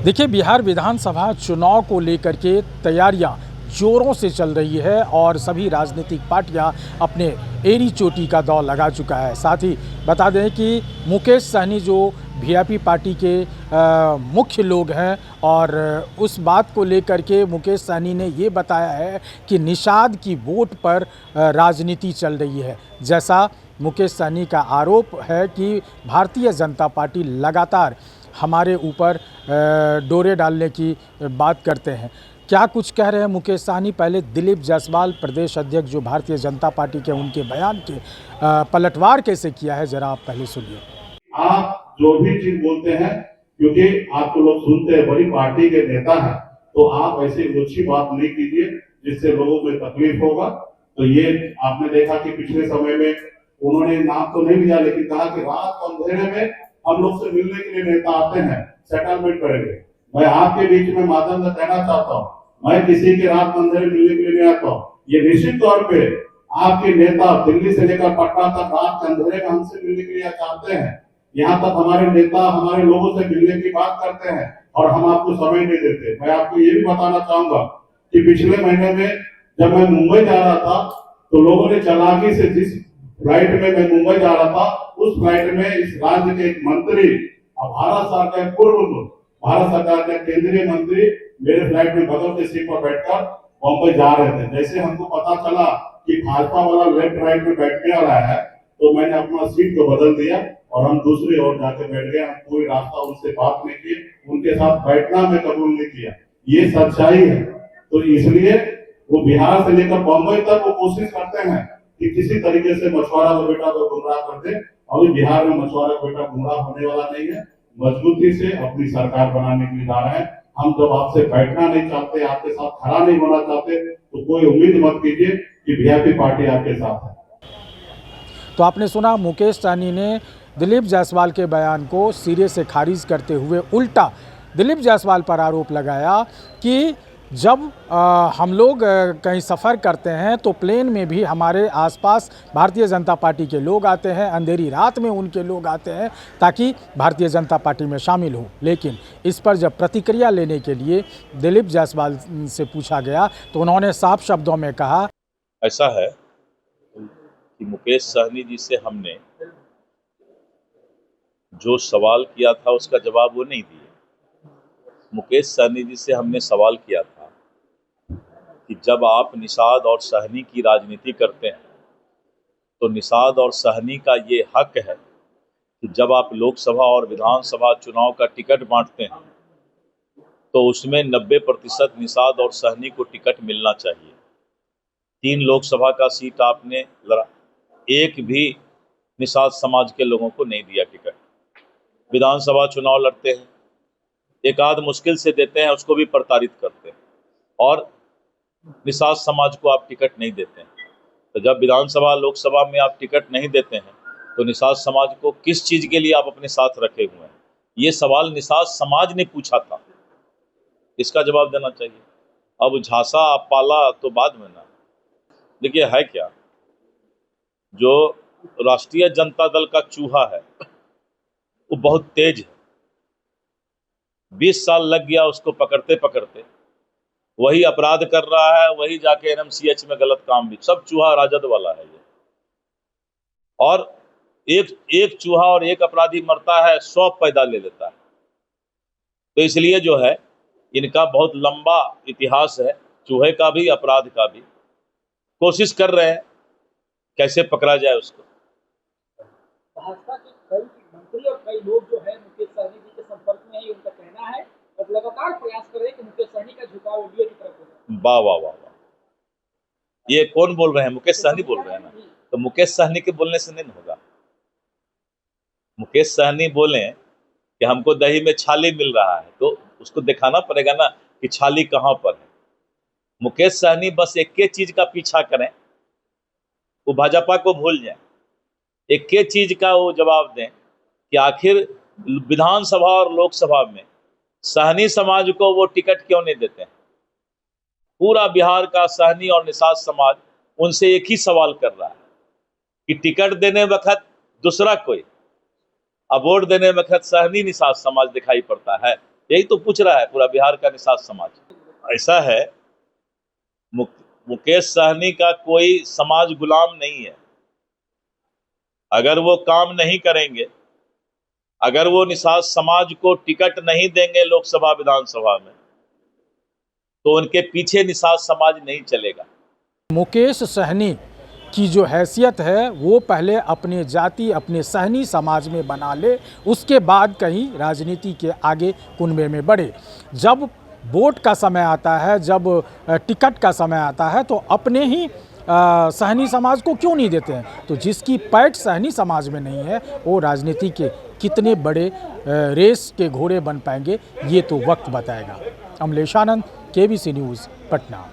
देखिए, बिहार विधानसभा चुनाव को लेकर के तैयारियां जोरों से चल रही है और सभी राजनीतिक पार्टियां अपने एड़ी चोटी का दौर लगा चुका है। साथ ही बता दें कि मुकेश सहनी जो वीआईपी पार्टी के मुख्य लोग हैं और उस बात को लेकर के मुकेश सहनी ने ये बताया है कि निषाद की वोट पर राजनीति चल रही है। जैसा मुकेश सहनी का आरोप है कि भारतीय जनता पार्टी लगातार हमारे ऊपर डोरे डालने की बात करते हैं। क्या कुछ कह रहे हैं मुकेश सहनी? पहले दिलीप जायसवाल प्रदेश अध्यक्ष जो भारतीय जनता पार्टी के, उनके बयान के पलटवार कैसे किया है, जरा आप पहले सुनिए। आप जो भी चीज बोलते हैं, क्योंकि आपको लोग सुनते हैं, बड़ी पार्टी के नेता हैं, तो आप ऐसी अच्छी बात नहीं कीजिए जिससे लोगों को तकलीफ होगा। तो ये आपने देखा कि पिछले समय में उन्होंने नाम तो नहीं लिया, लेकिन कहा कि रात अंधेरे में हम लोग से मिलने के लिए नेता आते हैं, सेटलमेंट करेंगे। मैं आपके बीच में माध्यम से कहना चाहता हूँ, मैं किसी के रात अंधेरे मिलने के लिए नहीं आता हूँ। ये निश्चित तौर पे आपके नेता दिल्ली से लेकर पटना तक रात अंधेरे में हमसे मिलने के लिए चाहते हैं। यहाँ तक हमारे नेता हमारे लोगों से मिलने की बात करते हैं और हम आपको समय नहीं देते। मैं आपको ये भी बताना चाहूंगा कि पिछले महीने में जब मैं मुंबई जा रहा था, तो लोगों ने चालाकी से, जिस फ्लाइट में मैं मुंबई जा रहा था, उस फ्लाइट में इस राज्य के एक मंत्री और भारत सरकार पूर्व भारत सरकार के केंद्रीय मंत्री मेरे फ्लाइट में बगल के सीट पर बैठकर बम्बई जा रहे थे। जैसे हमको पता चला कि भाजपा वाला लेफ्ट राइट में बैठने वाला है, तो मैंने अपना सीट को बदल दिया और हम दूसरी ओर जाके बैठ गए। हम पूरी रास्ता उनसे बात नहीं की, उनके साथ बैठना मैं कबूल नहीं किया। ये सच्चाई है। तो इसलिए वो बिहार से लेकर बम्बई तक वो कोशिश करते हैं कि किसी तरीके से मछुआरा का बेटा को गुमराह कर दे। अभी बिहार में मछुआरा का बेटा गुमराह होने वाला नहीं है। मजबूती से अपनी सरकार बनाने के लिए जा रहे हैं। हम जब आपसे बैठना नहीं चाहते, आपके साथ खड़ा नहीं होना चाहते, तो कोई उम्मीद मत कीजिए कि वीआईपी पार्टी आपके साथ है। तो आपने सुना, मुकेश सहनी ने दिलीप जायसवाल के बयान को सिरे से खारिज करते हुए उल्टा दिलीप जायसवाल पर आरोप लगाया कि जब हम लोग कहीं सफ़र करते हैं तो प्लेन में भी हमारे आसपास भारतीय जनता पार्टी के लोग आते हैं, अंधेरी रात में उनके लोग आते हैं ताकि भारतीय जनता पार्टी में शामिल हो। लेकिन इस पर जब प्रतिक्रिया लेने के लिए दिलीप जायसवाल से पूछा गया तो उन्होंने साफ शब्दों में कहा, ऐसा है कि मुकेश सहनी जी से हमने जो सवाल किया था उसका जवाब वो नहीं दिए। मुकेश सहनी जी से हमने सवाल किया था कि जब आप निषाद और सहनी की राजनीति करते हैं तो निषाद और सहनी का ये हक है कि जब आप लोकसभा और विधानसभा चुनाव का टिकट बांटते हैं तो उसमें 90% निषाद और सहनी को टिकट मिलना चाहिए। 3 लोकसभा का सीट आपने लड़ा, एक भी निषाद समाज के लोगों को नहीं दिया टिकट। विधानसभा चुनाव लड़ते हैं, एक आध मुश्किल से देते हैं, उसको भी प्रताड़ित करते हैं, और निषाद समाज को आप टिकट नहीं देते हैं। तो जब विधानसभा लोकसभा में आप टिकट नहीं देते हैं तो निषाद समाज को किस चीज के लिए आप अपने साथ रखे हुए हैं? ये सवाल निषाद समाज ने पूछा था, इसका जवाब देना चाहिए। अब झांसा आप पाला तो बाद में ना। देखिए, है क्या, जो राष्ट्रीय जनता दल का चूहा है वो बहुत तेज है। 20 साल लग गया उसको पकड़ते पकड़ते। वही अपराध कर रहा है, वही जाके एनएमसीएच में गलत काम भी। सब चूहा राजद वाला है ये। और एक चूहा और एक अपराधी मरता है, 100 पैदा ले लेता है। तो इसलिए जो है, इनका बहुत लंबा इतिहास है, चूहे का भी अपराध का भी। कोशिश कर रहे हैं कैसे पकड़ा जाए उसको। भाजपा के कई मंत्री और कई लोग जो है मुकेश सहनी जी के संपर्क में है, उनका कहना है और लगातार प्रयास कर रहे हैं कि मुकेश सहनी का झुकाव एनडीए की तरफ हो। वाह वाह वाह वाह, ये कौन बोल रहे हैं? मुकेश सहनी बोल रहे हैं ना। तो मुकेश सहनी के बोलने से नहीं होगा। मुकेश सहनी बोले कि हमको दही में छाली मिल रहा है, तो उसको दिखाना पड़ेगा ना कि छाली कहाँ पर है। मुकेश सहनी बस एक के चीज का पीछा करें, वो भाजपा को भूल जाए। एक के चीज का वो जवाब दें कि आखिर विधानसभा और लोकसभा में सहनी समाज को वो टिकट क्यों नहीं देते हैं? पूरा बिहार का सहनी और निषाद समाज उनसे एक ही सवाल कर रहा है कि टिकट देने वक्त दूसरा कोई, अब वोट देने वक्त सहनी निषाद समाज दिखाई पड़ता है। यही तो पूछ रहा है पूरा बिहार का निषाद समाज। ऐसा है, मुकेश सहनी का कोई समाज गुलाम नहीं है। अगर वो काम नहीं करेंगे, अगर वो निषाद समाज को टिकट नहीं देंगे लोकसभा विधानसभा में, तो उनके पीछे निषाद समाज नहीं चलेगा। मुकेश सहनी की जो हैसियत है वो पहले अपने जाति, अपने सहनी समाज में बना ले, उसके बाद कहीं राजनीति के आगे कुनबे में बढ़े। जब वोट का समय आता है, जब टिकट का समय आता है, तो अपने ही सहनी समाज को क्यों नहीं देते हैं? तो जिसकी पैठ सहनी समाज में नहीं है, वो राजनीति के कितने बड़े रेस के घोड़े बन पाएंगे, ये तो वक्त बताएगा। अमलेश आनंद, केबीसी न्यूज़, पटना।